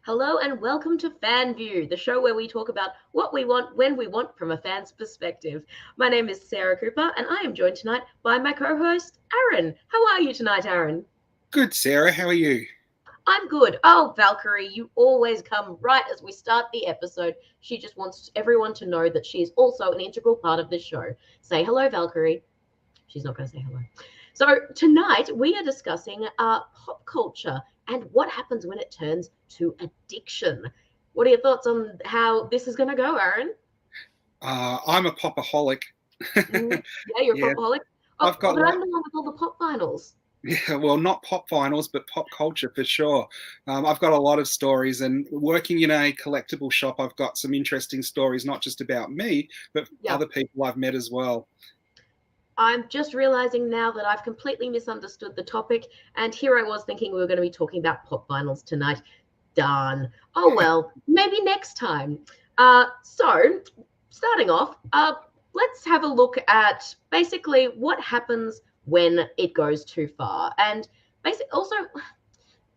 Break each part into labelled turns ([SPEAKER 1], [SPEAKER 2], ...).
[SPEAKER 1] Hello and welcome to Fan View, the show where we talk about what we want when we want from a fan's perspective. My name is Sarah Cooper and I am joined tonight by my co-host Aaron. How are you tonight, Aaron?
[SPEAKER 2] Good, Sarah. How are you?
[SPEAKER 1] I'm good. Oh, Valkyrie, you always come right as we start the episode. She just wants everyone to know that she is also an integral part of this show. Say hello, Valkyrie. She's not going to say hello. So tonight we are discussing pop culture and what happens when it turns to addiction. What are your thoughts on how this is going to go, Aaron?
[SPEAKER 2] I'm a popaholic.
[SPEAKER 1] Yeah, you're a
[SPEAKER 2] Yeah,
[SPEAKER 1] popaholic.
[SPEAKER 2] I've
[SPEAKER 1] Oh,
[SPEAKER 2] got
[SPEAKER 1] but
[SPEAKER 2] like
[SPEAKER 1] I'm the one with all the pop vinyls.
[SPEAKER 2] yeah, well, not pop vinyls, but pop culture for sure. I've got a lot of stories, and working in a collectible shop, I've got some interesting stories, not just about me, but
[SPEAKER 1] Yeah.
[SPEAKER 2] other people I've met as well.
[SPEAKER 1] I'm just realizing now that I've completely misunderstood the topic, and here I was thinking we were going to be talking about pop vinyls tonight. Darn. Oh well, maybe next time. So starting off, let's have a look at basically what happens when it goes too far, and basically also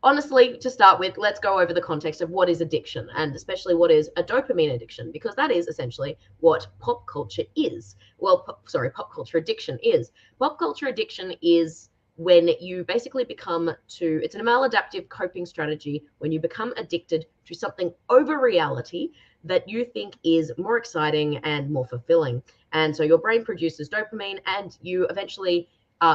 [SPEAKER 1] honestly, to start with, let's go over the context of what is addiction and especially what is a dopamine addiction, because that is essentially what pop culture is. Well, pop culture addiction is. Pop culture addiction is when you basically it's a maladaptive coping strategy when you become addicted to something over reality that you think is more exciting and more fulfilling. And so your brain produces dopamine and you eventually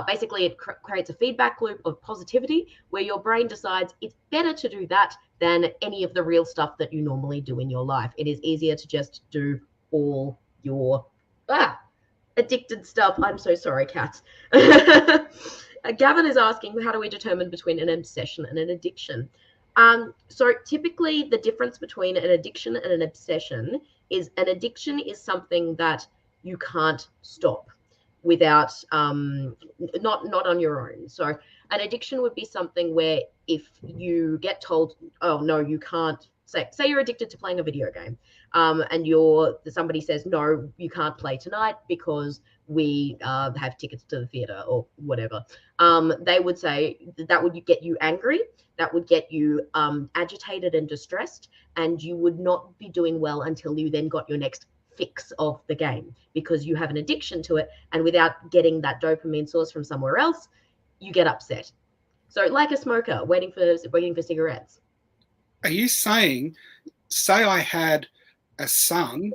[SPEAKER 1] basically, it creates a feedback loop of positivity where your brain decides it's better to do that than any of the real stuff that you normally do in your life. It is easier to just do all your addicted stuff. I'm so sorry, cats. Gavin is asking, how do we determine between an obsession and an addiction? So typically, the difference between an addiction and an obsession is an addiction is something that you can't stop without not on your own. So an addiction would be something where if you get told, oh no, you can't, say you're addicted to playing a video game, and somebody says, no, you can't play tonight because we have tickets to the theater or whatever. They would say that would get you angry, that would get you agitated and distressed, and you would not be doing well until you then got your next fix of the game because you have an addiction to it, and without getting that dopamine source from somewhere else, you get upset. So like a smoker waiting for cigarettes.
[SPEAKER 2] Are you saying, say I had a son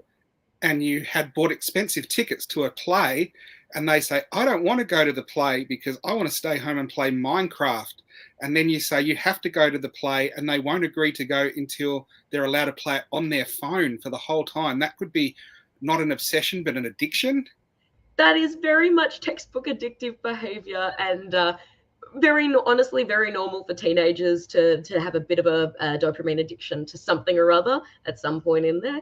[SPEAKER 2] and you had bought expensive tickets to a play, and they say, I don't want to go to the play because I want to stay home and play Minecraft. And then you say you have to go to the play, and they won't agree to go until they're allowed to play it on their phone for the whole time. That could be not an obsession, but an addiction.
[SPEAKER 1] That is very much textbook addictive behavior, and honestly very normal for teenagers to have a bit of a dopamine addiction to something or other at some point in there.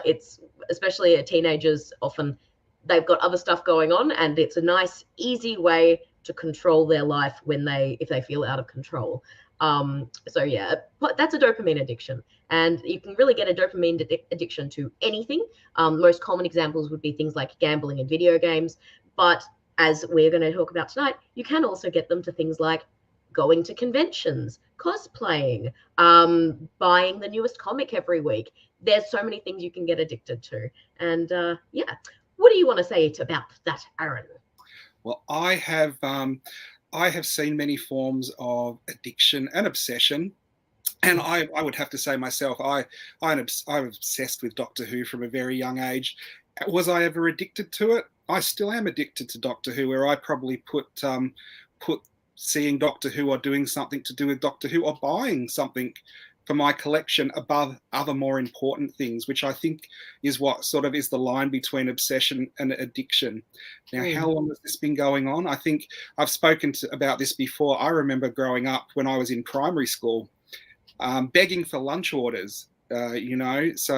[SPEAKER 1] It's especially teenagers, often they've got other stuff going on, and it's a nice easy way to control their life if they feel out of control. So yeah, but that's a dopamine addiction, and you can really get a dopamine addiction to anything. Most common examples would be things like gambling and video games, but as we're going to talk about tonight, you can also get them to things like going to conventions, cosplaying, buying the newest comic every week. There's so many things you can get addicted to. And yeah, what do you want to say about that, Aaron?
[SPEAKER 2] Well, I have seen many forms of addiction and obsession. And I would have to say myself, I'm obsessed with Doctor Who from a very young age. Was I ever addicted to it? I still am addicted to Doctor Who, where I probably put seeing Doctor Who or doing something to do with Doctor Who or buying something for my collection above other more important things, which I think is what sort of is the line between obsession and addiction. Now, how long has this been going on? I think I've spoken about this before. I remember growing up when I was in primary school, begging for lunch orders. So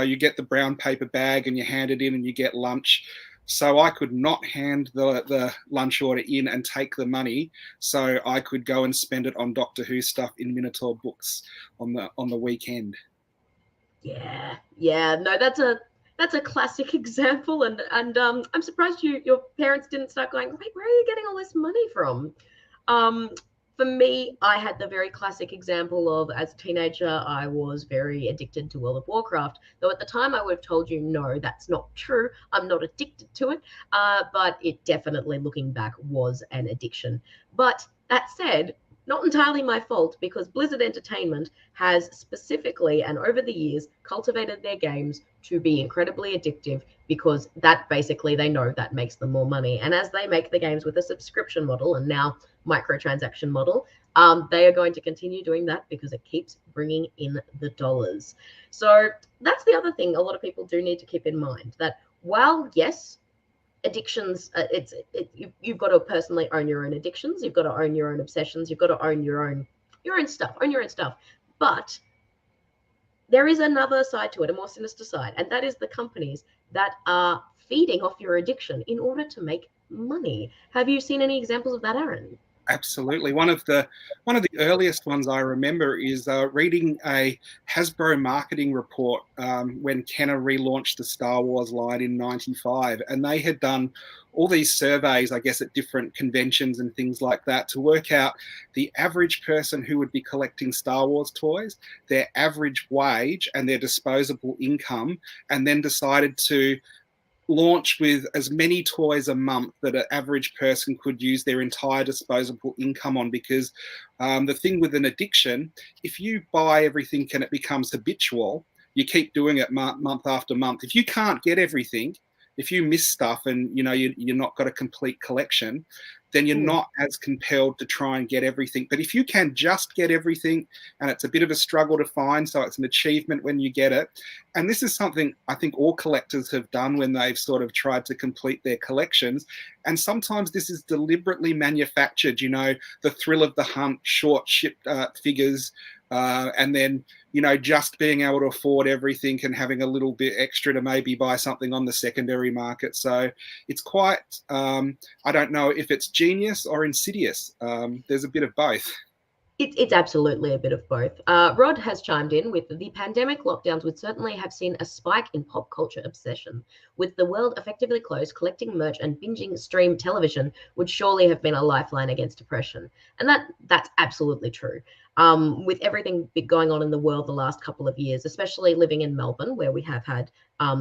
[SPEAKER 2] you get the brown paper bag and you hand it in and you get lunch. So I could not hand the lunch order in and take the money, so I could go and spend it on Doctor Who stuff in Minotaur books on the weekend.
[SPEAKER 1] Yeah. No, that's a classic example, and I'm surprised your parents didn't start going, wait, where are you getting all this money from? Um, For me, I had the very classic example of, as a teenager, I was very addicted to World of Warcraft. Though at the time I would have told you, no, that's not true. I'm not addicted to it. But it definitely, looking back, was an addiction. But that said, not entirely my fault, because Blizzard Entertainment has specifically and over the years cultivated their games to be incredibly addictive, because that basically they know that makes them more money. And as they make the games with a subscription model and now microtransaction model, they are going to continue doing that because it keeps bringing in the dollars. So that's the other thing a lot of people do need to keep in mind, that while, yes, addictions, you've got to personally own your own addictions, you've got to own your own obsessions, you've got to own your own stuff. But there is another side to it, a more sinister side, and that is the companies that are feeding off your addiction in order to make money. Have you seen any examples of that, Aaron?
[SPEAKER 2] Absolutely. One of the earliest ones I remember is reading a Hasbro marketing report when Kenner relaunched the Star Wars line in '95, and they had done all these surveys, I guess, at different conventions and things like that, to work out the average person who would be collecting Star Wars toys, their average wage, and their disposable income, and then decided to launch with as many toys a month that an average person could use their entire disposable income on. Because the thing with an addiction, if you buy everything and it becomes habitual, you keep doing it month after month. If you can't get everything, if you miss stuff and you're not got a complete collection, then you're not as compelled to try and get everything. But if you can just get everything, and it's a bit of a struggle to find, so it's an achievement when you get it. And this is something I think all collectors have done when they've sort of tried to complete their collections. And sometimes this is deliberately manufactured, the thrill of the hunt, short shipped figures, and then, just being able to afford everything and having a little bit extra to maybe buy something on the secondary market. So it's quite, I don't know if it's genius or insidious. There's a bit of both.
[SPEAKER 1] It's absolutely a bit of both. Rod has chimed in with, the pandemic lockdowns would certainly have seen a spike in pop culture obsession. With the world effectively closed, collecting merch and binging stream television would surely have been a lifeline against depression. And that's absolutely true. With everything going on in the world the last couple of years, especially living in Melbourne, where we have had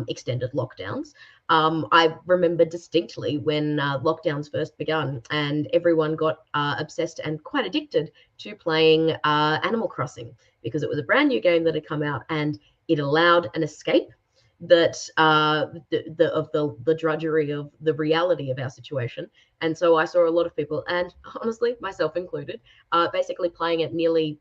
[SPEAKER 1] extended lockdowns. I remember distinctly when lockdowns first begun and everyone got obsessed and quite addicted to playing Animal Crossing, because it was a brand new game that had come out and it allowed an escape that the drudgery of the reality of our situation. And so I saw a lot of people, and honestly myself included, basically playing it nearly,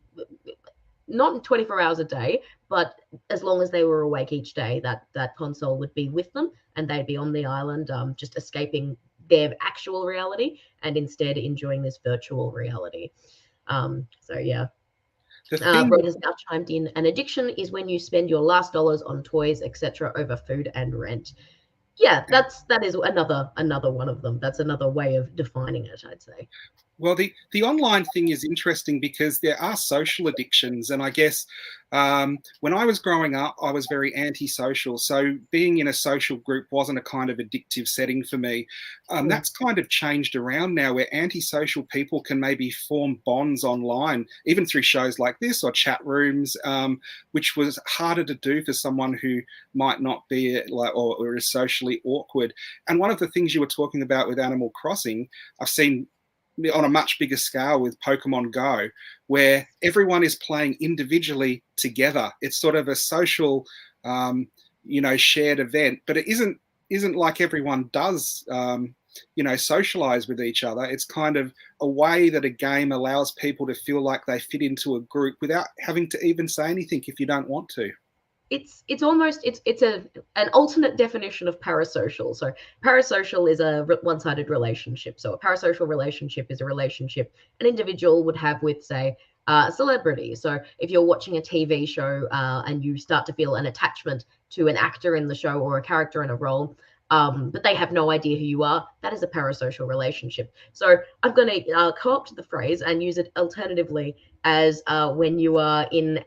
[SPEAKER 1] not 24 hours a day, but as long as they were awake each day, that console would be with them and they'd be on the island, just escaping their actual reality and instead enjoying this virtual reality. So yeah. Rod has now chimed in. An addiction is when you spend your last dollars on toys, etc., over food and rent. Yeah, that is another one of them. That's another way of defining it, I'd say.
[SPEAKER 2] Well, the online thing is interesting because there are social addictions. And I guess when I was growing up, I was very antisocial. So being in a social group wasn't a kind of addictive setting for me. That's kind of changed around now, where antisocial people can maybe form bonds online, even through shows like this or chat rooms, which was harder to do for someone who might not be or is socially awkward. And one of the things you were talking about with Animal Crossing, I've seen on a much bigger scale with Pokemon Go, where everyone is playing individually together. It's sort of a social, shared event, but it isn't like everyone does, socialize with each other. It's kind of a way that a game allows people to feel like they fit into a group without having to even say anything if you don't want to.
[SPEAKER 1] It's almost an alternate definition of parasocial. So parasocial is a one-sided relationship. So a parasocial relationship is a relationship an individual would have with, say, a celebrity. So if you're watching a TV show and you start to feel an attachment to an actor in the show or a character in a role, but they have no idea who you are, that is a parasocial relationship. So I'm going to co-opt the phrase and use it alternatively as when you are in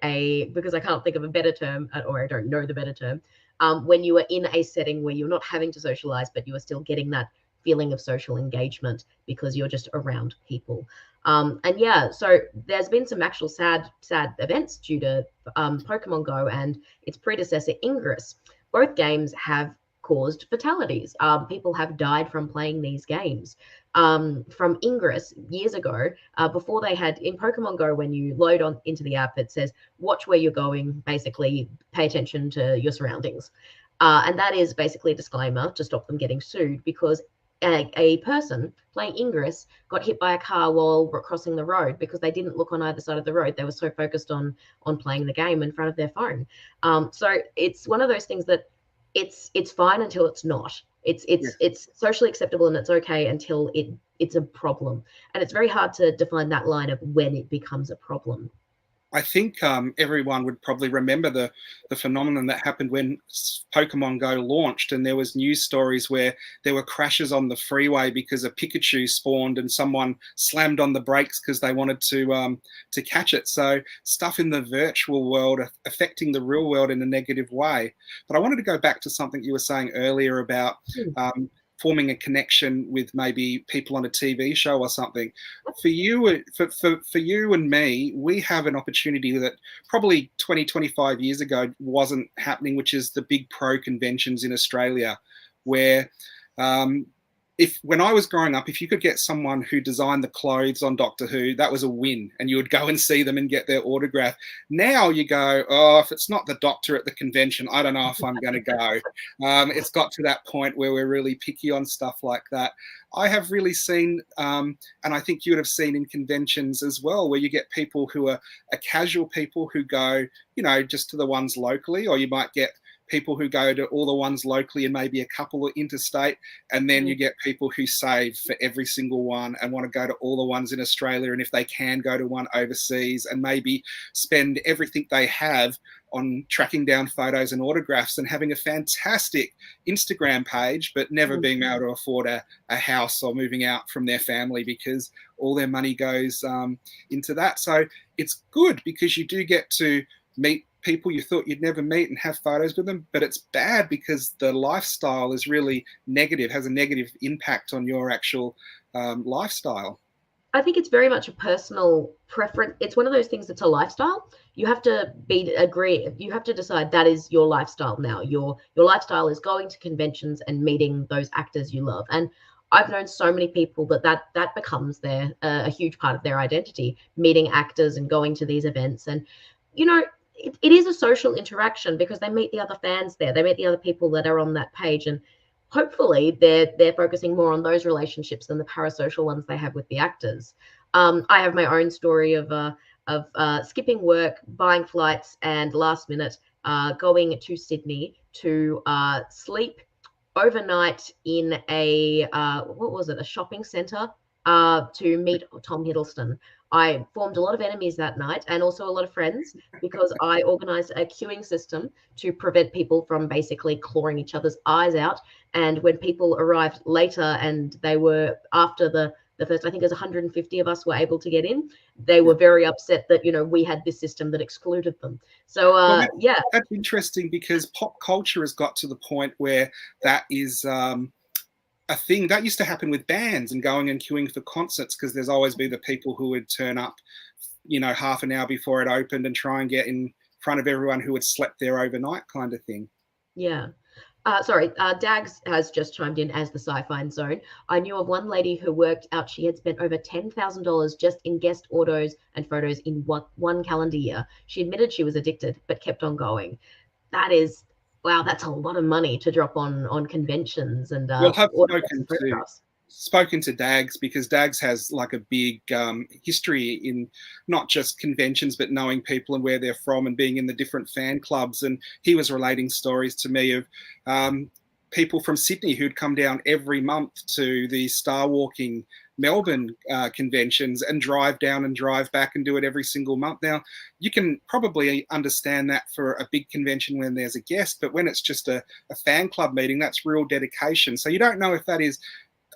[SPEAKER 1] because I can't think of a better term, or I don't know the better term, when you are in a setting where you're not having to socialize, but you are still getting that feeling of social engagement because you're just around people. And yeah, so there's been some actual sad events due to Pokemon Go and its predecessor Ingress. Both games have caused fatalities. People have died from playing these games. From Ingress years ago, before they had in Pokemon Go, when you load on into the app, it says watch where you're going, basically pay attention to your surroundings. And that is basically a disclaimer to stop them getting sued, because a person playing Ingress got hit by a car while crossing the road because they didn't look on either side of the road. They were so focused on playing the game in front of their phone. So it's one of those things that it's fine until it's not. It's socially acceptable and it's okay until it's a problem. And it's very hard to define that line of when it becomes a problem.
[SPEAKER 2] I think everyone would probably remember the phenomenon that happened when Pokemon Go launched, and there was news stories where there were crashes on the freeway because a Pikachu spawned and someone slammed on the brakes because they wanted to catch it. So stuff in the virtual world affecting the real world in a negative way. But I wanted to go back to something you were saying earlier about forming a connection with maybe people on a TV show or something. For you, for you and me, we have an opportunity that probably 20, 25 years ago wasn't happening, which is the big pro conventions in Australia, where when I was growing up, if you could get someone who designed the clothes on Doctor Who, that was a win, and you would go and see them and get their autograph. Now you go, oh, if it's not the Doctor at the convention, I don't know if I'm going to go. It's got to that point where we're really picky on stuff like that. I have really seen, and I think you would have seen in conventions as well, where you get people who are casual people who go, just to the ones locally, or you might get people who go to all the ones locally and maybe a couple are interstate, and then you get people who save for every single one and want to go to all the ones in Australia, and if they can go to one overseas, and maybe spend everything they have on tracking down photos and autographs and having a fantastic Instagram page, but never being able to afford a house or moving out from their family because all their money goes into that. So it's good because you do get to meet people you thought you'd never meet and have photos with them, but it's bad because the lifestyle is really negative, has a negative impact on your actual lifestyle.
[SPEAKER 1] I think it's very much a personal preference. It's one of those things that's a lifestyle. You have to you have to decide that is your lifestyle now. Your lifestyle is going to conventions and meeting those actors you love. And I've known so many people that becomes a huge part of their identity, meeting actors and going to these events. And it is a social interaction because they meet the other fans there. They meet the other people that are on that page, and hopefully they're focusing more on those relationships than the parasocial ones they have with the actors. I have my own story of skipping work, buying flights, and last minute going to Sydney to sleep overnight in a shopping centre to meet Tom Hiddleston. I formed a lot of enemies that night and also a lot of friends because I organized a queuing system to prevent people from basically clawing each other's eyes out. And when people arrived later and they were after the first, I think there's 150 of us were able to get in, they were very upset that, we had this system that excluded them. So,
[SPEAKER 2] That's interesting because pop culture has got to the point where that is a thing that used to happen with bands and going and queuing for concerts, because there's always be the people who would turn up, half an hour before it opened and try and get in front of everyone who had slept there overnight, kind of thing.
[SPEAKER 1] Yeah. Dags has just chimed in as the Sci-Fi Zone. I knew of one lady who worked out she had spent over $10,000 just in guest autos and photos in one calendar year. She admitted she was addicted, but kept on going. That is, wow, that's a lot of money to drop on conventions and
[SPEAKER 2] We'll have spoken to Dags, because Dags has like a big history in not just conventions but knowing people and where they're from and being in the different fan clubs, and he was relating stories to me of people from Sydney who'd come down every month to the Star Walking Melbourne conventions and drive down and drive back and do it every single month. Now, you can probably understand that for a big convention when there's a guest, but when it's just a fan club meeting, that's real dedication. So you don't know if that is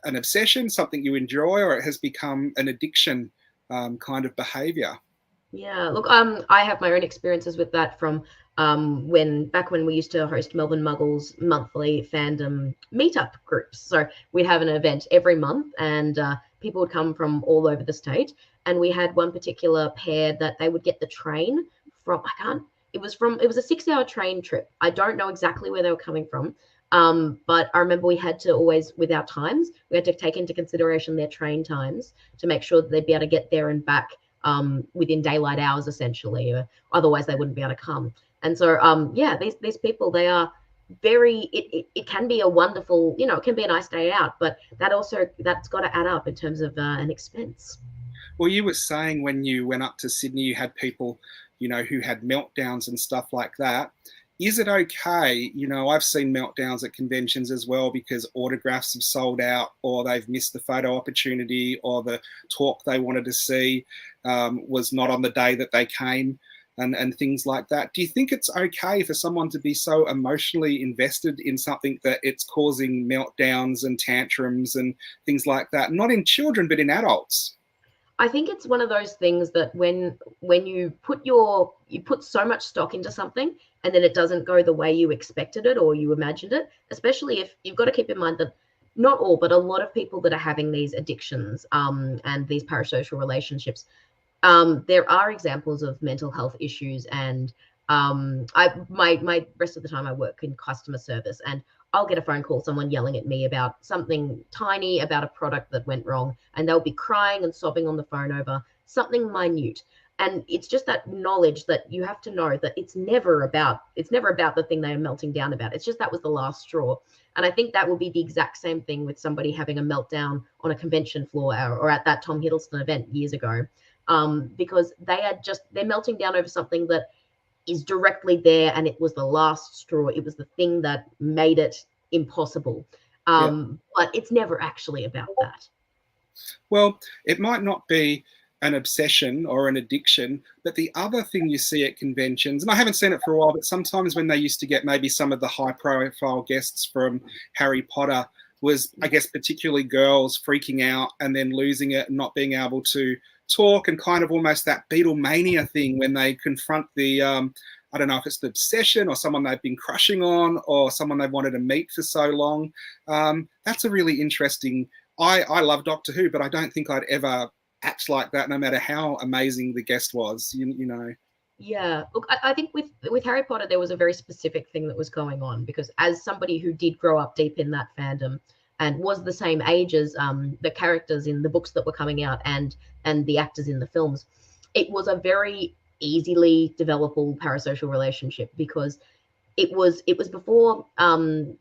[SPEAKER 2] an obsession, something you enjoy, or it has become an addiction kind of behavior.
[SPEAKER 1] Yeah, look, I have my own experiences with that from when we used to host Melbourne Muggles monthly fandom meetup groups. So we'd have an event every month, and people would come from all over the state. And we had one particular pair that they would get the train from. I can't. It was a 6 hour train trip. I don't know exactly where they were coming from. But I remember we had to always, with our times, we had to take into consideration their train times to make sure that they'd be able to get there and back within daylight hours, essentially. Otherwise, they wouldn't be able to come. And so, yeah, these people, they are very. It can be a wonderful, it can be a nice day out, but that's got to add up in terms of an expense.
[SPEAKER 2] Well, you were saying when you went up to Sydney, you had people, who had meltdowns and stuff like that. Is it okay? I've seen meltdowns at conventions as well because autographs have sold out, or they've missed the photo opportunity, or the talk they wanted to see was not on the day that they came, and things like that. Do you think it's okay for someone to be so emotionally invested in something that it's causing meltdowns and tantrums and things like that? Not in children, but in adults.
[SPEAKER 1] I think it's one of those things that when you put so much stock into something and then it doesn't go the way you expected it or you imagined it, especially if you've got to keep in mind that not all, but a lot of people that are having these addictions and these parasocial relationships, there are examples of mental health issues, and my rest of the time I work in customer service, and I'll get a phone call, someone yelling at me about something tiny, about a product that went wrong, and they'll be crying and sobbing on the phone over something minute. And it's just that knowledge that you have to know that it's never about the thing they are melting down about. It's just that was the last straw. And I think that will be the exact same thing with somebody having a meltdown on a convention floor or at that Tom Hiddleston event years ago, because they're melting down over something that is directly there, and it was the last straw. It was the thing that made it impossible.
[SPEAKER 2] Yeah.
[SPEAKER 1] But it's never actually about that.
[SPEAKER 2] Well, it might not be an obsession or an addiction, but the other thing you see at conventions, and I haven't seen it for a while, but sometimes when they used to get maybe some of the high profile guests from Harry Potter, was, I guess, particularly girls freaking out and then losing it and not being able to talk, and kind of almost that Beatlemania thing when they confront the, I don't know if it's the obsession or someone they've been crushing on or someone they've wanted to meet for so long. That's a really interesting. I love Doctor Who, but I don't think I'd ever act like that, no matter how amazing the guest was.
[SPEAKER 1] Yeah, look, I think with Harry Potter, there was a very specific thing that was going on, because as somebody who did grow up deep in that fandom and was the same age as the characters in the books that were coming out and the actors in the films, it was a very easily developable parasocial relationship, because it was before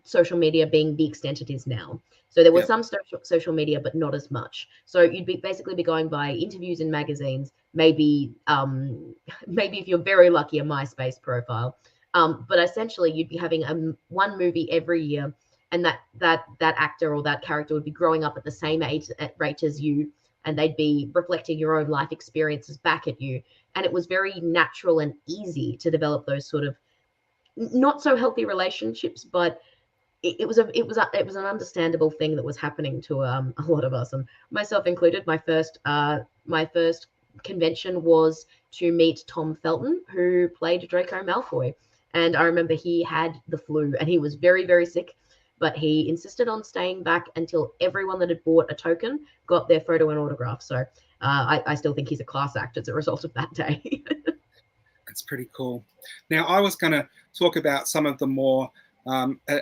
[SPEAKER 1] social media being the extent it is now. So there was
[SPEAKER 2] Yep.
[SPEAKER 1] some social media, but not as much. So you'd basically be going by interviews in magazines, maybe maybe if you're very lucky, a MySpace profile. But essentially, you'd be having one movie every year, and that actor or that character would be growing up at the same age rate as you, and they'd be reflecting your own life experiences back at you. And it was very natural and easy to develop those sort of not so healthy relationships, but it was an understandable thing that was happening to a lot of us, and myself included. My first convention was to meet Tom Felton, who played Draco Malfoy, and I remember he had the flu and he was very, very sick, but he insisted on staying back until everyone that had bought a token got their photo and autograph. So I still think he's a class act as a result of that day.
[SPEAKER 2] That's pretty cool. Now, I was going to talk about some of the more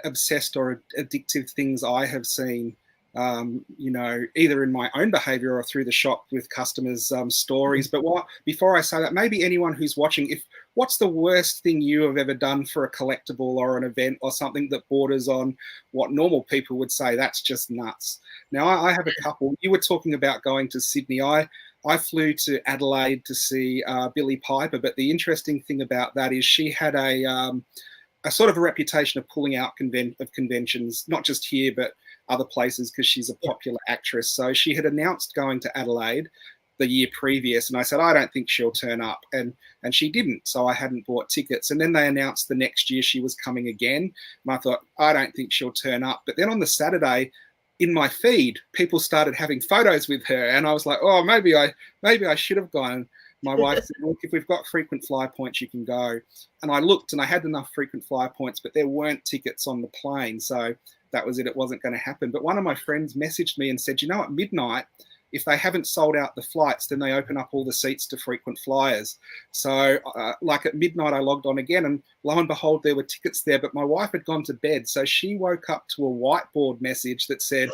[SPEAKER 2] obsessed or addictive things I have seen, either in my own behavior or through the shop with customers' stories. But before I say that, maybe anyone who's watching, what's the worst thing you have ever done for a collectible or an event or something that borders on what normal people would say that's just nuts? Now, I have a couple. You were talking about going to Sydney. I flew to Adelaide to see Billie Piper, but the interesting thing about that is she had a sort of a reputation of pulling out of conventions, not just here, but other places, because she's a popular actress. So she had announced going to Adelaide the year previous, and I said, I don't think she'll turn up. And she didn't, so I hadn't bought tickets. And then they announced the next year she was coming again. And I thought, I don't think she'll turn up. But then on the Saturday, in my feed, people started having photos with her, and I was like, oh, maybe I should have gone. My wife said, look, if we've got frequent flyer points, you can go. And I looked and I had enough frequent flyer points, but there weren't tickets on the plane. So that was it. It wasn't going to happen. But one of my friends messaged me and said, you know, at midnight, if they haven't sold out the flights, then they open up all the seats to frequent flyers. So like at midnight, I logged on again and lo and behold, there were tickets there, but my wife had gone to bed. So she woke up to a whiteboard message that said,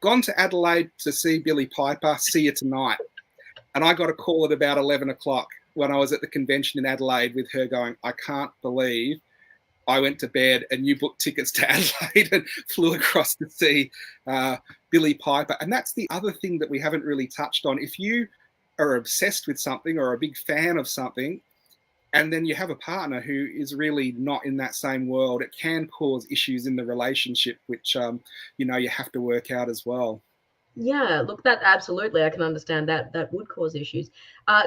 [SPEAKER 2] gone to Adelaide to see Billy Piper, see you tonight. And I got a call at about 11 o'clock when I was at the convention in Adelaide with her going, I can't believe I went to bed and you booked tickets to Adelaide and flew across to see Billy Piper. And that's the other thing that we haven't really touched on. If you are obsessed with something or a big fan of something, and then you have a partner who is really not in that same world, it can cause issues in the relationship, which, you know, you have to work out as well.
[SPEAKER 1] Yeah, look, that absolutely, I can understand that that would cause issues.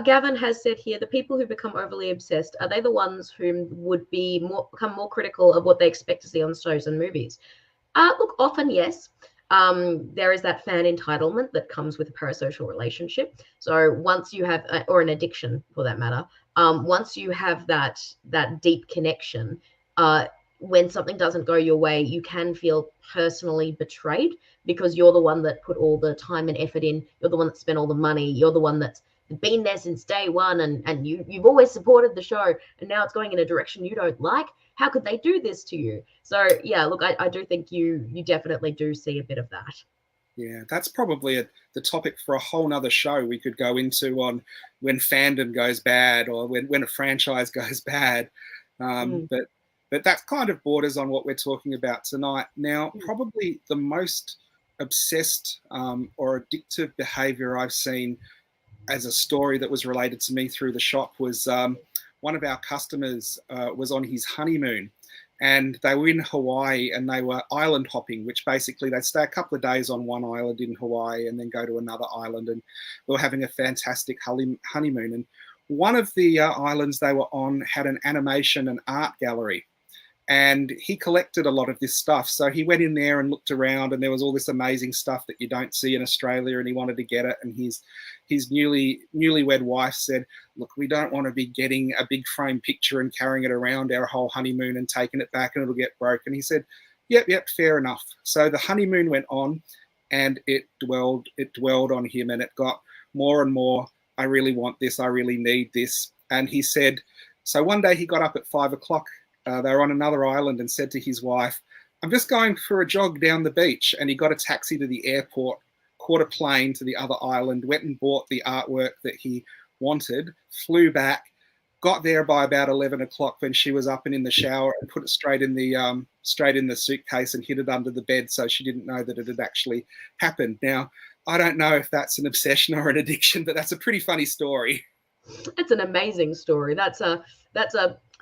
[SPEAKER 1] Gavin has said here, the people who become overly obsessed, are they the ones who would become more critical of what they expect to see on shows and movies? Look, often, yes. There is that fan entitlement that comes with a parasocial relationship. So once you have, or an addiction for that matter, once you have that deep connection, when something doesn't go your way, you can feel personally betrayed because you're the one that put all the time and effort in. You're the one that spent all the money. You're the one that's been there since day one, and you've always supported the show, and now it's going in a direction you don't like. How could they do this to you? So yeah, look, I do think you definitely do see a bit of that.
[SPEAKER 2] Yeah, that's probably the topic for a whole nother show we could go into on when fandom goes bad or when a franchise goes bad. But that kind of borders on what we're talking about tonight. Now, probably the most obsessed or addictive behavior I've seen as a story that was related to me through the shop was one of our customers was on his honeymoon. And they were in Hawaii and they were island hopping, which basically they stay a couple of days on one island in Hawaii and then go to another island. And they were having a fantastic honeymoon. And one of the islands they were on had an animation and art gallery. And he collected a lot of this stuff. So he went in there and looked around and there was all this amazing stuff that you don't see in Australia and he wanted to get it. And his newlywed wife said, look, we don't want to be getting a big frame picture and carrying it around our whole honeymoon and taking it back and it'll get broken. He said, yep, fair enough. So the honeymoon went on and it dwelled on him and it got more and more, I really want this, I really need this. And he said, so one day he got up at 5 o'clock. They were on another island and said to his wife, I'm just going for a jog down the beach. And he got a taxi to the airport, caught a plane to the other island, went and bought the artwork that he wanted, flew back, got there by about 11 o'clock when she was up and in the shower and put it straight in the suitcase and hid it under the bed so she didn't know that it had actually happened. Now, I don't know if that's an obsession or an addiction, but that's a pretty funny story.
[SPEAKER 1] It's an amazing story.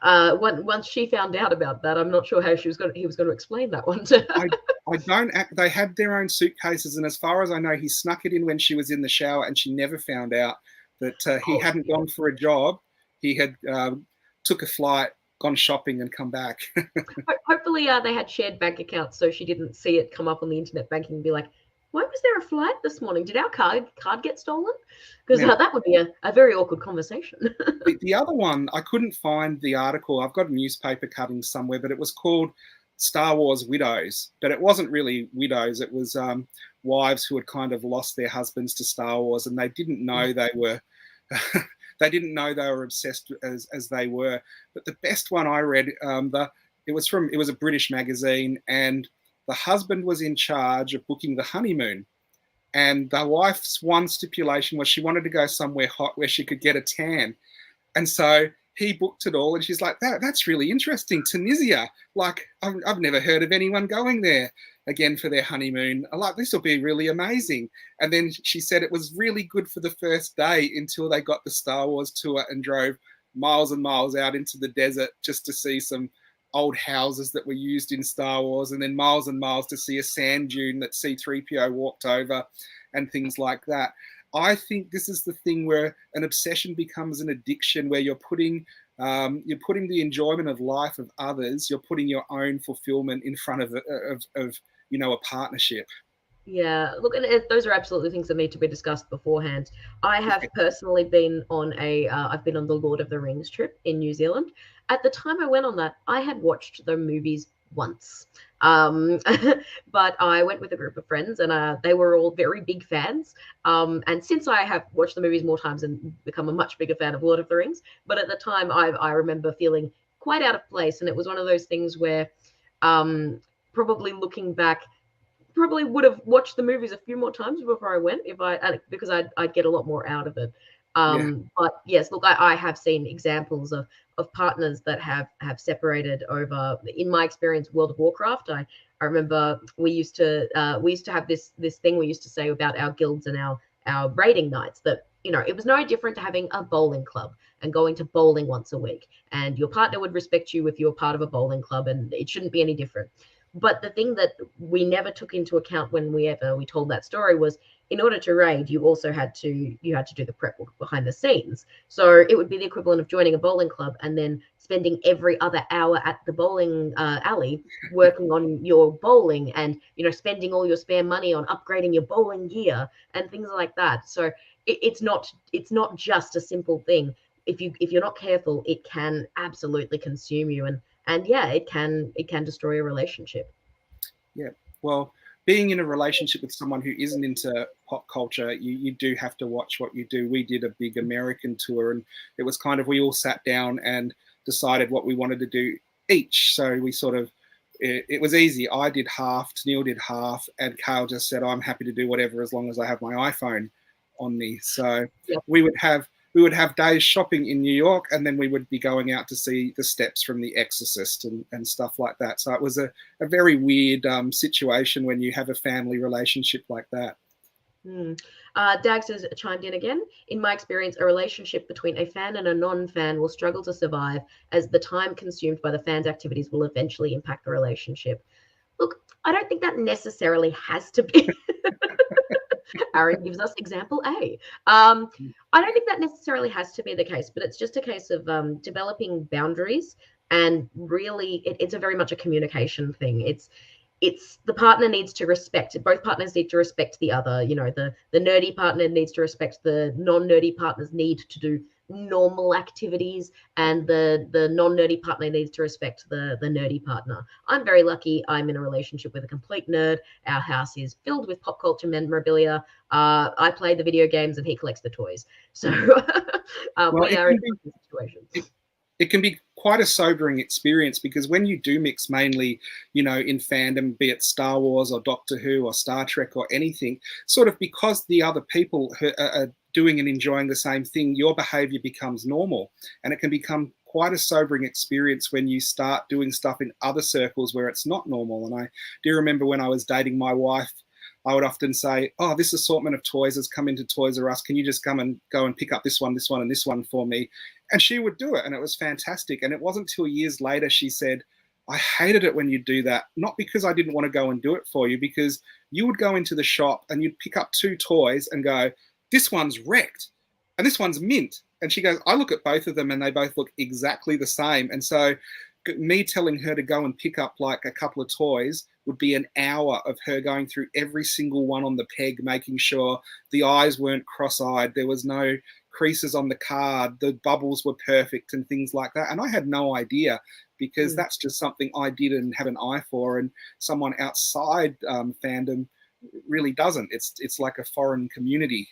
[SPEAKER 1] Once she found out about that, I'm not sure how he was going to explain that one to her.
[SPEAKER 2] They had their own suitcases, and as far as I know, he snuck it in when she was in the shower, and she never found out that he hadn't gone for a job. He had took a flight, gone shopping, and come back.
[SPEAKER 1] Hopefully, they had shared bank accounts, so she didn't see it come up on the internet banking and be like, why was there a flight this morning? Did our card get stolen? Because that would be a very awkward conversation.
[SPEAKER 2] The other one, I couldn't find the article. I've got a newspaper cutting somewhere, but it was called Star Wars Widows. But it wasn't really widows. It was wives who had kind of lost their husbands to Star Wars, and they didn't know they were they didn't know they were obsessed as they were. But the best one I read, it was a British magazine, and the husband was in charge of booking the honeymoon. And the wife's one stipulation was she wanted to go somewhere hot where she could get a tan. And so he booked it all. And she's like, that's really interesting. Tunisia. Like, I've never heard of anyone going there again for their honeymoon. I'm like, this will be really amazing. And then she said it was really good for the first day until they got the Star Wars tour and drove miles and miles out into the desert just to see some old houses that were used in Star Wars, and then miles and miles to see a sand dune that C-3PO walked over and things like that. I think this is the thing where an obsession becomes an addiction, where you're putting the enjoyment of life of others, you're putting your own fulfillment in front of a partnership.
[SPEAKER 1] Yeah, look, and those are absolutely things that need to be discussed beforehand. I have personally been on I've been on the Lord of the Rings trip in New Zealand. At the time I went on that, I had watched the movies once. Um, but I went with a group of friends and they were all very big fans. And since I have watched the movies more times and become a much bigger fan of Lord of the Rings, but at the time I remember feeling quite out of place. And it was one of those things where um, probably looking back, probably would have watched the movies a few more times before I went if because I'd get a lot more out of it.
[SPEAKER 2] Yeah.
[SPEAKER 1] But yes, look, I have seen examples of partners that have separated over. In my experience, World of Warcraft, I remember we used to have this thing we used to say about our guilds and our raiding nights, that it was no different to having a bowling club and going to bowling once a week, and your partner would respect you if you're part of a bowling club, and it shouldn't be any different. But the thing that we never took into account when we told that story was, in order to raid, you had to do the prep work behind the scenes. So it would be the equivalent of joining a bowling club and then spending every other hour at the bowling alley working on your bowling, and spending all your spare money on upgrading your bowling gear and things like that. So it's not just a simple thing. If you're not careful, it can absolutely consume you, and yeah, it can destroy a relationship.
[SPEAKER 2] Yeah. Well, being in a relationship with someone who isn't into pop culture, you do have to watch what you do. We did a big American tour, and it was kind of, we all sat down and decided what we wanted to do each. So we sort of, it was easy. I did half, Neil did half, and Kyle just said, I'm happy to do whatever as long as I have my iPhone on me. So
[SPEAKER 1] Yep.
[SPEAKER 2] we would have days shopping in New York, and then we would be going out to see the steps from The Exorcist and stuff like that. So it was a very weird situation when you have a family relationship like that.
[SPEAKER 1] Hmm. Dags has chimed in again. In my experience, a relationship between a fan and a non-fan will struggle to survive, as the time consumed by the fan's activities will eventually impact the relationship. Look, I don't think that necessarily has to be. Aaron gives us example A. I don't think that necessarily has to be the case, but it's just a case of developing boundaries, and really, it's a very much a communication thing. It's the partner needs to respect, both partners need to respect the other. The nerdy partner needs to respect the non-nerdy partner's need to do normal activities, and the non-nerdy partner needs to respect the nerdy partner. I'm very lucky. I'm in a relationship with a complete nerd. Our house is filled with pop culture memorabilia. I play the video games and he collects the toys. So
[SPEAKER 2] Well,
[SPEAKER 1] we are in situations.
[SPEAKER 2] it can be quite a sobering experience, because when you do mix mainly, in fandom, be it Star Wars or Doctor Who or Star Trek or anything, sort of because the other people who are doing and enjoying the same thing, your behavior becomes normal. And it can become quite a sobering experience when you start doing stuff in other circles where it's not normal. And I do remember when I was dating my wife, I would often say, "Oh, this assortment of toys has come into Toys R Us. Can you just come and go and pick up this one, and this one for me?" And she would do it, and it was fantastic. And it wasn't till years later she said, "I hated it when you do that. Not because I didn't want to go and do it for you, because you would go into the shop and you'd pick up two toys and go, 'This one's wrecked and this one's mint.'" And she goes, "I look at both of them and they both look exactly the same." And so me telling her to go and pick up like a couple of toys would be an hour of her going through every single one on the peg, making sure the eyes weren't cross-eyed, there was no creases on the card, the bubbles were perfect and things like that. And I had no idea, because
[SPEAKER 1] Mm.
[SPEAKER 2] that's just something I did and have an eye for, and someone outside fandom really doesn't. It's like a foreign community.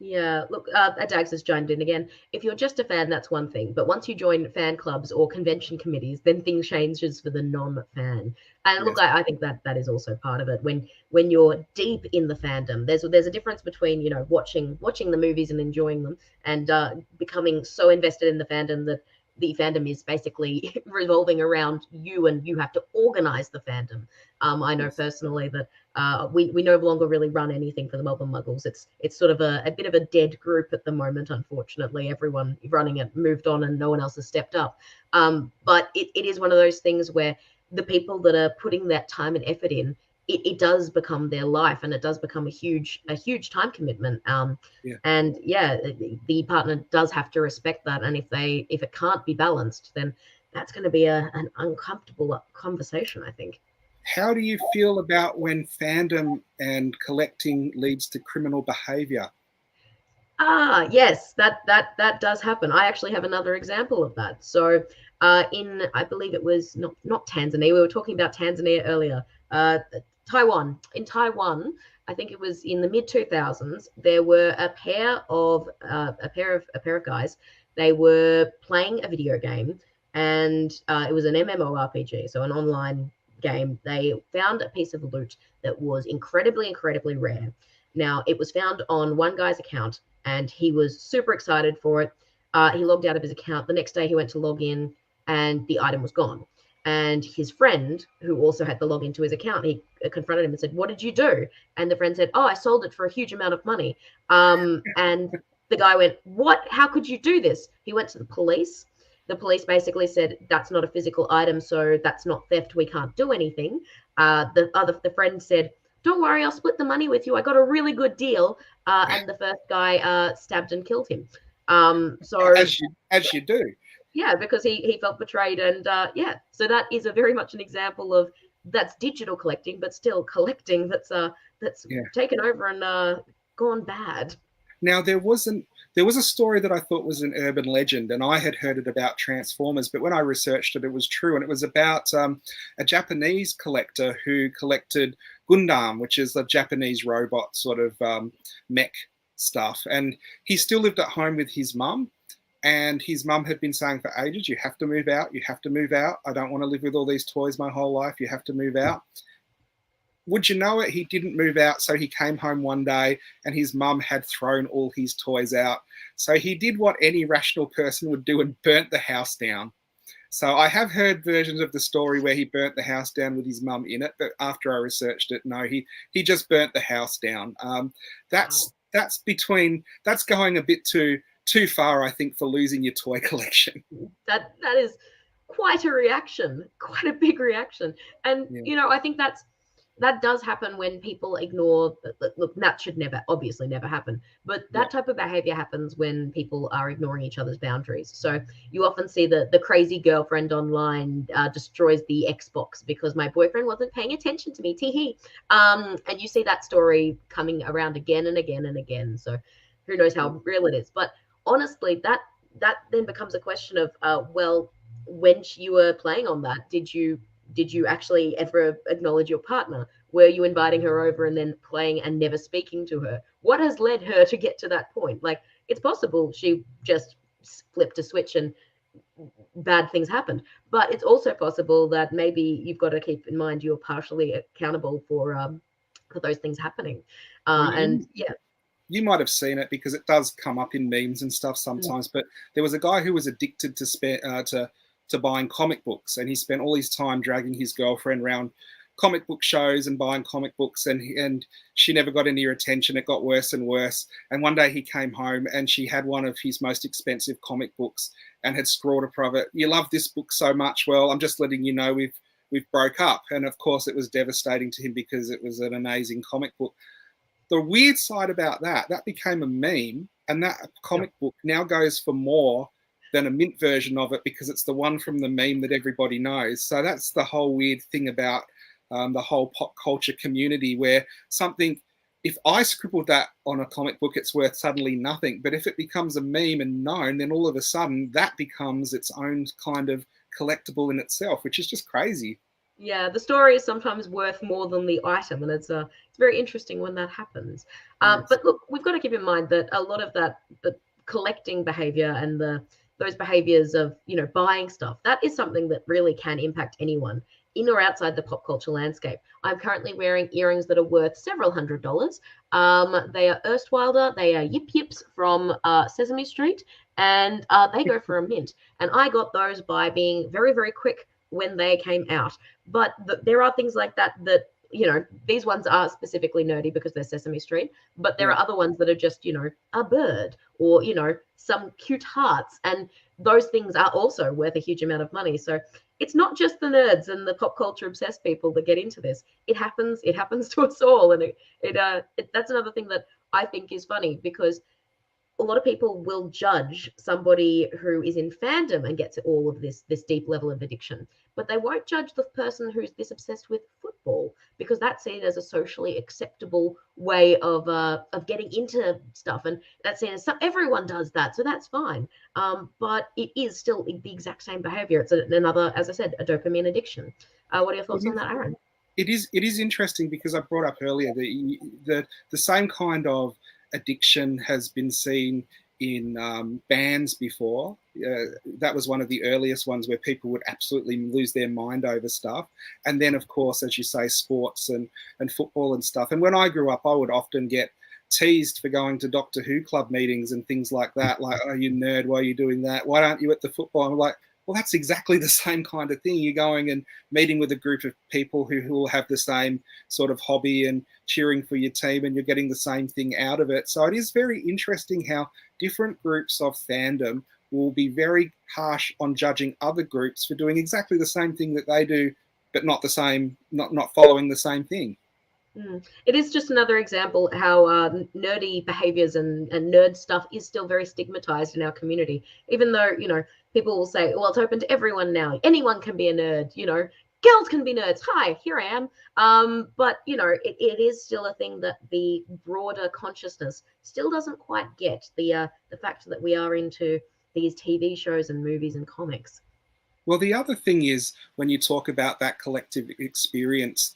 [SPEAKER 1] Yeah, look, Adags has joined in again. If you're just a fan, that's one thing. But once you join fan clubs or convention committees, then things changes for the non-fan. And look,
[SPEAKER 2] Yes.
[SPEAKER 1] I think that is also part of it. When you're deep in the fandom, there's a difference between watching the movies and enjoying them, and becoming so invested in the fandom that the fandom is basically revolving around you, and you have to organize the fandom. I know
[SPEAKER 2] Yes.
[SPEAKER 1] personally that we no longer really run anything for the Melbourne Muggles. It's sort of a bit of a dead group at the moment, unfortunately. Everyone running it moved on and no one else has stepped up. But it is one of those things where the people that are putting that time and effort in, it does become their life, and it does become a huge time commitment.
[SPEAKER 2] Yeah.
[SPEAKER 1] And yeah, the partner does have to respect that. And if it can't be balanced, then that's going to be an uncomfortable conversation, I think.
[SPEAKER 2] How do you feel about when fandom and collecting leads to criminal behavior?
[SPEAKER 1] Ah, yes, that does happen. I actually have another example of that. So, in I believe it was not Tanzania. We were talking about Tanzania earlier. Taiwan. In Taiwan, I think it was in the mid 2000s. There were a pair of guys. They were playing a video game, and it was an MMORPG, so an online game. They found a piece of loot that was incredibly rare. Now, it was found on one guy's account, and he was super excited for it. He logged out of his account. The next day, he went to log in, and the item was gone. And his friend, who also had the login to his account, he confronted him and said, "What did you do?" And the friend said, "Oh, I sold it for a huge amount of money." And the guy went, "What? How could you do this?" He went to the police. The police basically said, "That's not a physical item, so that's not theft. We can't do anything." The friend said, "Don't worry, I'll split the money with you. I got a really good deal." And the first guy stabbed and killed him. So
[SPEAKER 2] As you do.
[SPEAKER 1] yeah, because he felt betrayed, and yeah, so that is a very much an example of that's digital collecting, but still collecting that's
[SPEAKER 2] Yeah.
[SPEAKER 1] taken over and gone bad.
[SPEAKER 2] Now there was a story that I thought was an urban legend, and I had heard it about Transformers, but when I researched it, it was true, and it was about a Japanese collector who collected Gundam, which is the Japanese robot sort of mech stuff, and he still lived at home with his mum. And his mum had been saying for ages, "You have to move out. You have to move out. I don't want to live with all these toys my whole life. You have to move out." Would you know it? He didn't move out. So he came home one day and his mum had thrown all his toys out. So he did what any rational person would do and burnt the house down. So I have heard versions of the story where he burnt the house down with his mum in it, but after I researched it, no, he just burnt the house down. That's going a bit too far, I think, for losing your toy collection.
[SPEAKER 1] That is quite a reaction, quite a big reaction. And
[SPEAKER 2] Yeah.
[SPEAKER 1] I think that does happen when people ignore. Look, that should obviously never happen, but that type of behavior happens when people are ignoring each other's boundaries. So you often see the crazy girlfriend online destroys the Xbox because my boyfriend wasn't paying attention to me, teehee. And you see that story coming around again and again and again. So who knows how real it is. But honestly, that then becomes a question of well, when you were playing on that, did you actually ever acknowledge your partner? Were you inviting her over and then playing and never speaking to her? What has led her to get to that point? Like, it's possible she just flipped a switch and bad things happened, but it's also possible that maybe you've got to keep in mind you're partially accountable for those things happening.
[SPEAKER 2] Well,
[SPEAKER 1] And yeah,
[SPEAKER 2] you might have seen it because it does come up in memes and stuff sometimes. But there was a guy who was addicted to buying comic books, and he spent all his time dragging his girlfriend around comic book shows and buying comic books, and she never got any attention. It got worse and worse. And one day he came home and she had one of his most expensive comic books and had scrawled above it, "You love this book so much. Well, I'm just letting you know we've broke up." And of course, it was devastating to him because it was an amazing comic book. The weird side about that became a meme, and that comic book now goes for more than a mint version of it because it's the one from the meme that everybody knows. So that's the whole weird thing about the whole pop culture community, where something, if I scribbled that on a comic book, it's worth suddenly nothing. But if it becomes a meme and known, then all of a sudden that becomes its own kind of collectible in itself, which is just crazy.
[SPEAKER 1] Yeah, the story is sometimes worth more than the item, and it's very interesting when that happens.
[SPEAKER 2] Yes.
[SPEAKER 1] But look, we've got to keep in mind that a lot of the collecting behavior and those behaviors of buying stuff, that is something that really can impact anyone in or outside the pop culture landscape. I'm currently wearing earrings that are worth several $100s. They are Erstwilder, they are Yip Yips from Sesame Street, and they go for a mint. And I got those by being very quick when they came out. But there are things like that these ones are specifically nerdy because they're Sesame Street, but there are other ones that are just, a bird or, some cute hearts. And those things are also worth a huge amount of money. So it's not just the nerds and the pop culture obsessed people that get into this. It happens to us all. And that's another thing that I think is funny, because a lot of people will judge somebody who is in fandom and gets all of this deep level of addiction, but they won't judge the person who's this obsessed with foot football, because that's seen as a socially acceptable way of getting into stuff, and that's seen as everyone does that, so that's fine. But it is still the exact same behavior. It's another, as I said, a dopamine addiction. What are your thoughts on that, Aaron?
[SPEAKER 2] It is interesting because I brought up earlier the same kind of addiction has been seen in bands before. That was one of the earliest ones where people would absolutely lose their mind over stuff. And then, of course, as you say, sports and football and stuff. And when I grew up, I would often get teased for going to Doctor Who club meetings and things like that. Like, oh, you nerd, why are you doing that? Why aren't you at the football? I'm like, well, that's exactly the same kind of thing. You're going and meeting with a group of people who will have the same sort of hobby and cheering for your team, and you're getting the same thing out of it. So it is very interesting how different groups of fandom will be very harsh on judging other groups for doing exactly the same thing that they do, but not the same, not following the same thing.
[SPEAKER 1] It is just another example how nerdy behaviors and nerd stuff is still very stigmatized in our community, even though, people will say, well, it's open to everyone now. Anyone can be a nerd, girls can be nerds. Hi, here I am. But, it is still a thing that the broader consciousness still doesn't quite get, the fact that we are into these TV shows and movies and comics.
[SPEAKER 2] Well, the other thing is when you talk about that collective experience,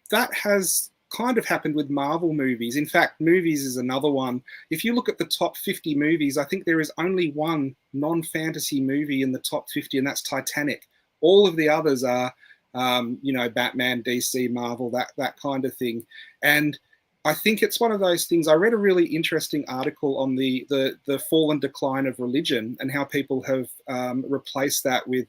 [SPEAKER 2] that has kind of happened with Marvel movies. In fact, movies is another one. If you look at the top 50 movies, I think there is only one non-fantasy movie in the top 50, and that's Titanic. All of the others are, Batman, DC, Marvel, that kind of thing. And I think it's one of those things. I read a really interesting article on the fall and decline of religion and how people have replaced that with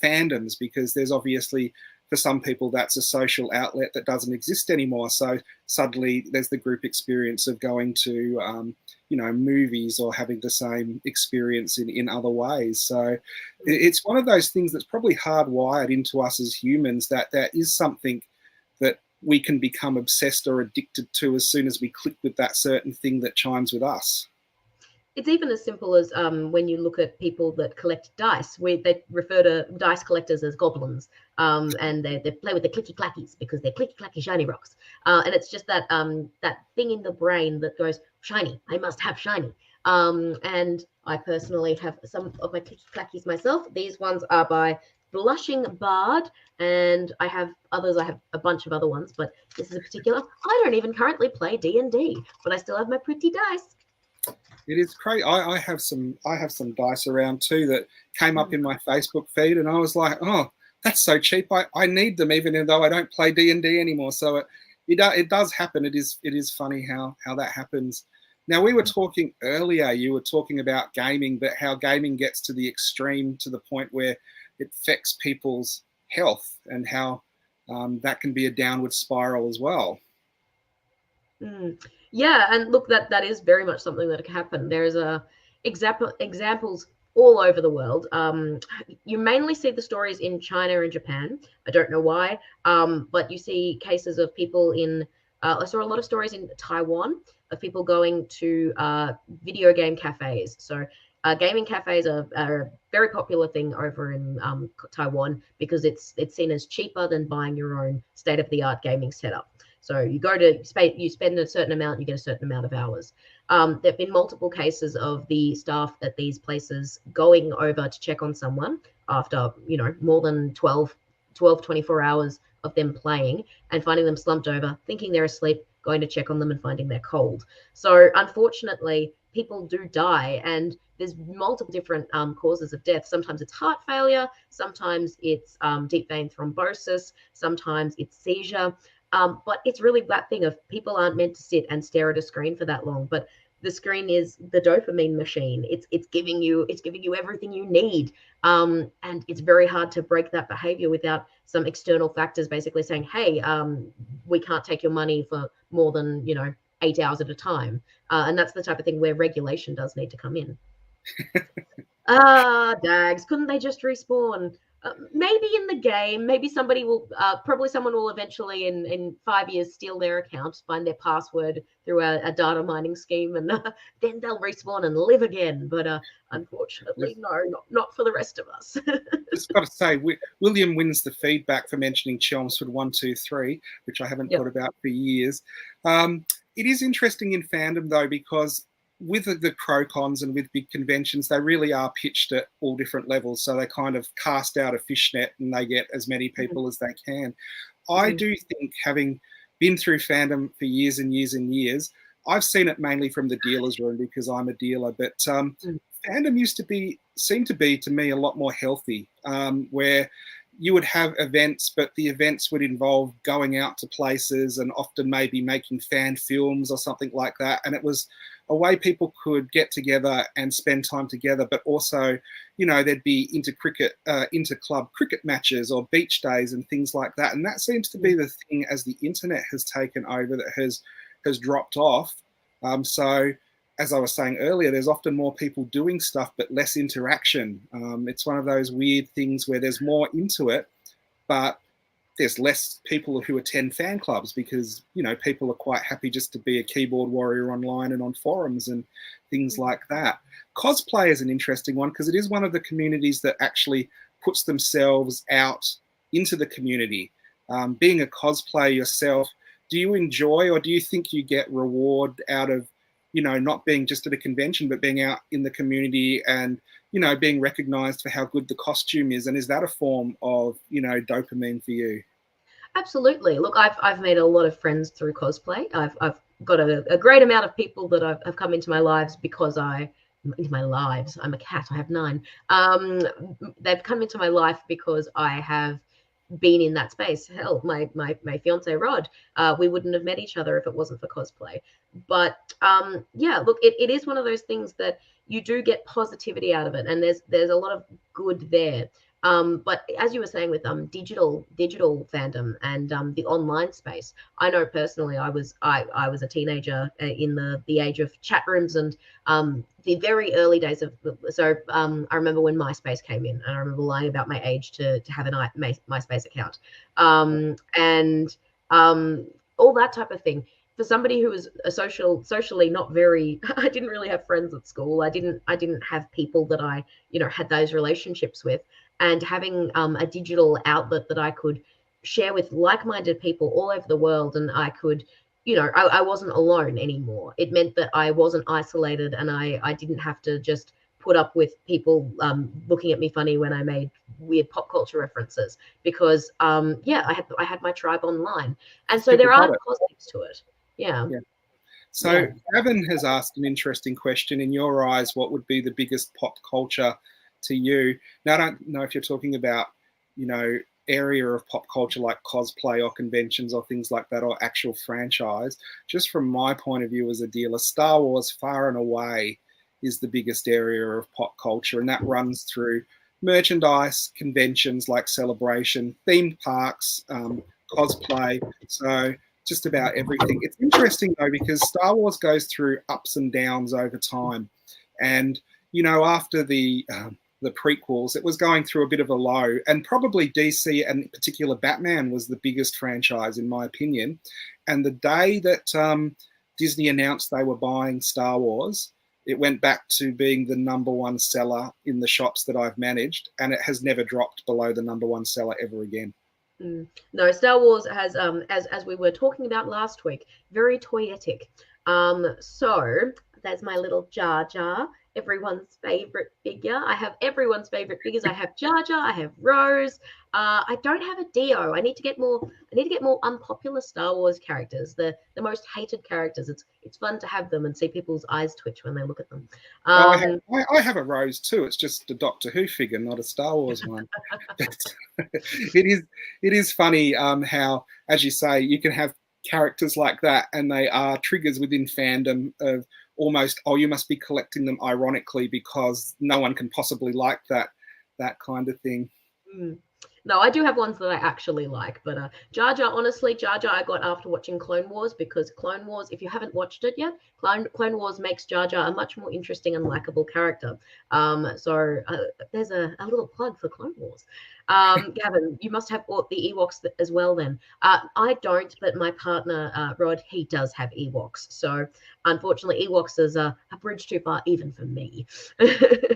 [SPEAKER 2] fandoms, because there's obviously, for some people, that's a social outlet that doesn't exist anymore. So suddenly there's the group experience of going to, movies or having the same experience in other ways. So it's one of those things that's probably hardwired into us as humans, that there is something that we can become obsessed or addicted to as soon as we click with that certain thing that chimes with us.
[SPEAKER 1] It's even as simple as when you look at people that collect dice, where they refer to dice collectors as goblins, and they play with the clicky clackies because they're clicky clacky shiny rocks, and it's just that that thing in the brain that goes shiny. I must have shiny. And I personally have some of my clicky clackies myself. These ones are by Blushing Bard, and I have others. I have a bunch of other ones, but this is a particular. I don't even currently play D&D, but I still have my pretty dice.
[SPEAKER 2] It is crazy. I have some dice around too that came up in my Facebook feed, and I was like, oh, that's so cheap. I need them, even though I don't play D&D anymore. So it does happen. It is funny how that happens. Now, we were talking earlier, you were talking about gaming, but how gaming gets to the extreme, to the point where it affects people's health, and how that can be a downward spiral as well.
[SPEAKER 1] Yeah, and look, that is very much something that can happen. There's examples all over the world. You mainly see the stories in China and Japan. I don't know why, but you see cases of people in. I saw a lot of stories in Taiwan of people going to video game cafes. So gaming cafes are a very popular thing over in Taiwan, because it's seen as cheaper than buying your own state-of-the-art gaming setup. So you spend a certain amount, you get a certain amount of hours. There have been multiple cases of the staff at these places going over to check on someone after, more than 24 hours of them playing, and finding them slumped over, thinking they're asleep, going to check on them and finding they're cold. So unfortunately, people do die, and there's multiple different causes of death. Sometimes it's heart failure, sometimes it's deep vein thrombosis, sometimes it's seizure. But it's really that thing of people aren't meant to sit and stare at a screen for that long. But the screen is the dopamine machine. It's giving you everything you need. And it's very hard to break that behavior without some external factors basically saying, hey, we can't take your money for more than 8 hours at a time. And that's the type of thing where regulation does need to come in. Dags, couldn't they just respawn? Maybe in the game, maybe somebody will, probably someone will eventually in 5 years steal their account, find their password through a data mining scheme, and then they'll respawn and live again. But unfortunately, no, not for the rest of us.
[SPEAKER 2] Just got to say, William wins the feedback for mentioning Chelmsford 123, which I haven't thought about for years. It is interesting in fandom, though, because with the Crocons and with big conventions, they really are pitched at all different levels. So they kind of cast out a fishnet and they get as many people as they can. I do think, having been through fandom for years and years and years, I've seen it mainly from the dealer's room because I'm a dealer, but fandom seemed to be to me a lot more healthy, where you would have events, but the events would involve going out to places and often maybe making fan films or something like that. And it was a way people could get together and spend time together, but also, there'd be inter-club cricket matches or beach days and things like that. And that seems to be the thing as the internet has taken over that has dropped off. So as I was saying earlier, there's often more people doing stuff, but less interaction. It's one of those weird things where there's more into it, but there's less people who attend fan clubs because, people are quite happy just to be a keyboard warrior online and on forums and things like that. Cosplay is an interesting one because it is one of the communities that actually puts themselves out into the community. Being a cosplayer yourself, do you enjoy or do you think you get reward out of not being just at a convention, but being out in the community and, being recognized for how good the costume is? And is that a form of, dopamine for you?
[SPEAKER 1] Absolutely. Look, I've made a lot of friends through cosplay. I've got a great amount of people that have come into my lives because I'm a cat. I have 9. They've come into my life because I have been in that space. Hell, my fiance Rod, we wouldn't have met each other if it wasn't for cosplay. But look, it is one of those things that you do get positivity out of it, and there's a lot of good there. But as you were saying with digital fandom and the online space, I know personally I was a teenager in the age of chat rooms and the very early days of I remember when MySpace came in, and I remember lying about my age to have an MySpace account, and all that type of thing. For somebody who was socially not very, I didn't really have friends at school. I didn't have people that I had those relationships with. And having a digital outlet that I could share with like-minded people all over the world, and I could, I wasn't alone anymore. It meant that I wasn't isolated, and I didn't have to just put up with people looking at me funny when I made weird pop culture references because, I had my tribe online, and so there are positives to it. Yeah.
[SPEAKER 2] So Evan has asked an interesting question. In your eyes, what would be the biggest pop culture to you? Now, I don't know if you're talking about, area of pop culture like cosplay or conventions or things like that, or actual franchise. Just from my point of view as a dealer, Star Wars far and away is the biggest area of pop culture, and that runs through merchandise, conventions like Celebration, theme parks, cosplay. So just about everything. It's interesting though because Star Wars goes through ups and downs over time, and after the prequels, it was going through a bit of a low, and probably DC and in particular Batman was the biggest franchise in my opinion. And the day that Disney announced they were buying Star Wars, it went back to being the #1 seller in the shops that I've managed, and it has never dropped below the #1 seller ever again.
[SPEAKER 1] No, Star Wars has, as we were talking about last week, very toyetic. So that's my little Jar Jar, everyone's favorite figure. I have everyone's favorite figures. I have Jar Jar. I have Rose. I don't have a Dio. I need to get more unpopular Star Wars characters, the most hated characters. It's fun to have them and see people's eyes twitch when they look at them.
[SPEAKER 2] I have a Rose too. It's just a Doctor Who figure, not a Star Wars one. It is funny how, as you say, you can have characters like that, and they are triggers within fandom of almost, oh, you must be collecting them ironically because no one can possibly like that kind of thing.
[SPEAKER 1] No, I do have ones that I actually like, but Jar Jar, honestly, Jar Jar I got after watching Clone Wars, because Clone Wars, if you haven't watched it yet, Clone Wars makes Jar Jar a much more interesting and likable character. So there's a little plug for Clone Wars. Gavin, you must have bought the Ewoks as well then. I don't, but my partner, Rod, he does have Ewoks. So unfortunately, Ewoks is a bridge too far even for me.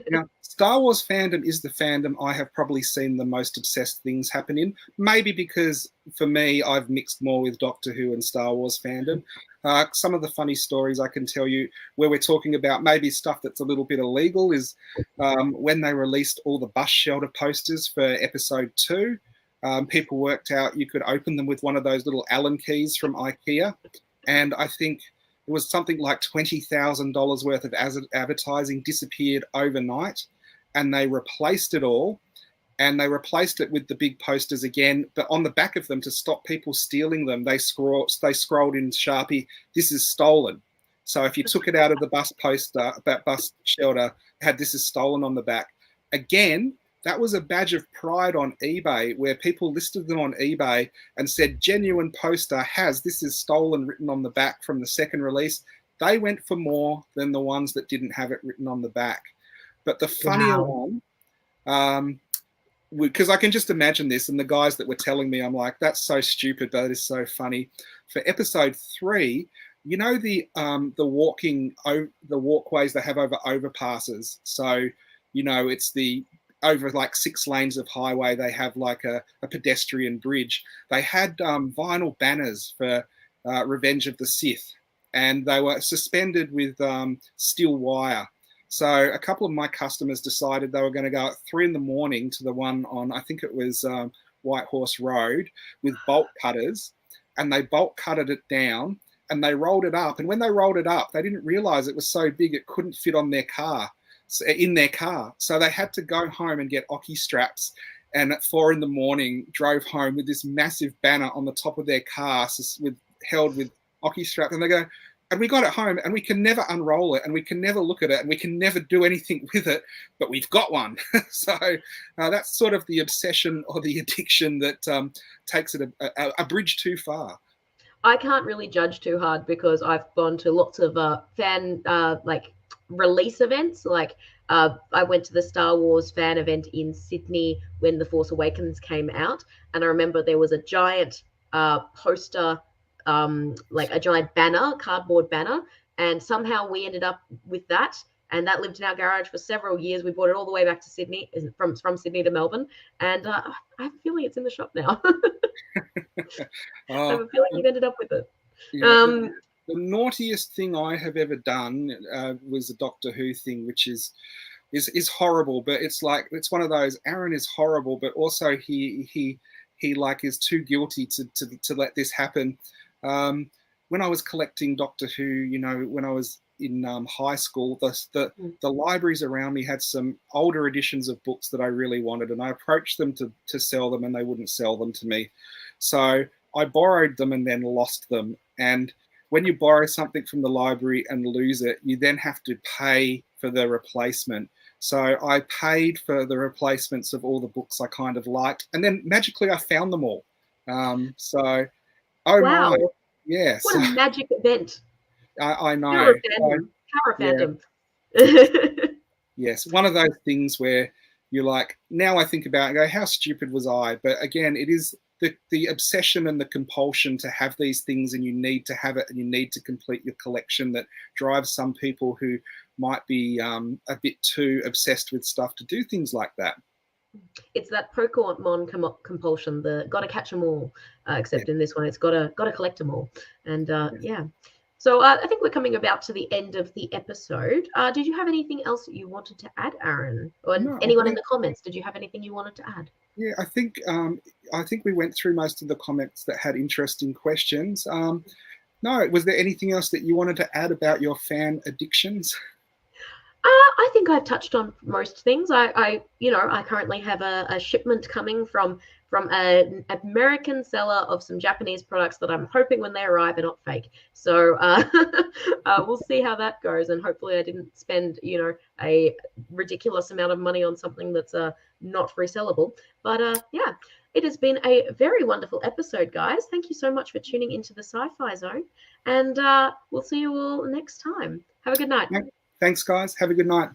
[SPEAKER 2] Now, Star Wars fandom is the fandom I have probably seen the most obsessed things happen in. Maybe because for me, I've mixed more with Doctor Who and Star Wars fandom. Some of the funny stories I can tell you where we're talking about maybe stuff that's a little bit illegal is when they released all the bus shelter posters for episode 2. People worked out you could open them with one of those little Allen keys from IKEA. And I think it was something like $20,000 worth of advertising disappeared overnight, and they replaced it all. And they replaced it with the big posters again, but on the back of them, to stop people stealing them, they scrolled in Sharpie, "This is stolen." So if you took it out of the bus poster, that bus shelter had "This is stolen" on the back. Again, that was a badge of pride on eBay, where people listed them on eBay and said genuine poster has "This is stolen" written on the back from the second release. They went for more than the ones that didn't have it written on the back. But the funnier one, because I can just imagine this, and the guys that were telling me, I'm like, that's so stupid, but it is so funny. For episode 3, you know the walkways they have over overpasses. So, you know, it's the over like 6 lanes of highway. They have like a pedestrian bridge. They had vinyl banners for Revenge of the Sith, and they were suspended with steel wire. So a couple of my customers decided they were going to go at 3 a.m. to the one on, I think it was White Horse Road, with bolt cutters, and they bolt cutted it down and they rolled it up. And when they rolled it up, they didn't realize it was so big it couldn't fit on their car, in their car. So they had to go home and get Oki straps, and at 4 a.m. drove home with this massive banner on the top of their car held with Oki straps. And they go, and we got it home, and we can never unroll it, and we can never look at it, and we can never do anything with it, but we've got one. So that's sort of the obsession or the addiction that takes it a bridge too far.
[SPEAKER 1] I can't really judge too hard, because I've gone to lots of fan like release events. Like I went to the Star Wars fan event in Sydney when The Force Awakens came out, and I remember there was a giant poster, like a giant banner, cardboard banner, and somehow we ended up with that, and that lived in our garage for several years. We brought it all the way back to Sydney, from Sydney to Melbourne, and I have a feeling it's in the shop now. I have a feeling you've ended up with it.
[SPEAKER 2] Yeah, the naughtiest thing I have ever done was a Doctor Who thing, which is horrible, but it's one of those, Aaron is horrible, but also he like is too guilty to let this happen. When I was collecting Doctor Who, you know, when I was in high school, the libraries around me had some older editions of books that I really wanted, and I approached them to sell them, and they wouldn't sell them to me. So I borrowed them and then lost them. And when you borrow something from the library and lose it, you then have to pay for the replacement. So I paid for the replacements of all the books I kind of liked, and then magically I found them all. So, oh
[SPEAKER 1] wow.
[SPEAKER 2] my, yes.
[SPEAKER 1] What a magic event.
[SPEAKER 2] I know.
[SPEAKER 1] Power fandom.
[SPEAKER 2] Yes, one of those things where you're like, now I think about it and go, how stupid was I? But again, it is the obsession and the compulsion to have these things, and you need to have it, and you need to complete your collection, that drives some people who might be a bit too obsessed with stuff to do things like that.
[SPEAKER 1] It's that Pokemon compulsion, the gotta catch them all, except in this one, it's gotta collect them all. And yeah. So I think we're coming about to the end of the episode. Did you have anything else that you wanted to add, Aaron? Or no, anyone in the comments, did you have anything you wanted to add?
[SPEAKER 2] Yeah, I think we went through most of the comments that had interesting questions. No, was there anything else that you wanted to add about your fan addictions?
[SPEAKER 1] I think I've touched on most things. I currently have a shipment coming from an American seller of some Japanese products that I'm hoping when they arrive are not fake. So we'll see how that goes, and hopefully I didn't spend a ridiculous amount of money on something that's not resellable. But yeah, it has been a very wonderful episode, guys. Thank you so much for tuning into the Sci-Fi Zone, and we'll see you all next time. Have a good night.
[SPEAKER 2] Thanks, guys. Have a good night.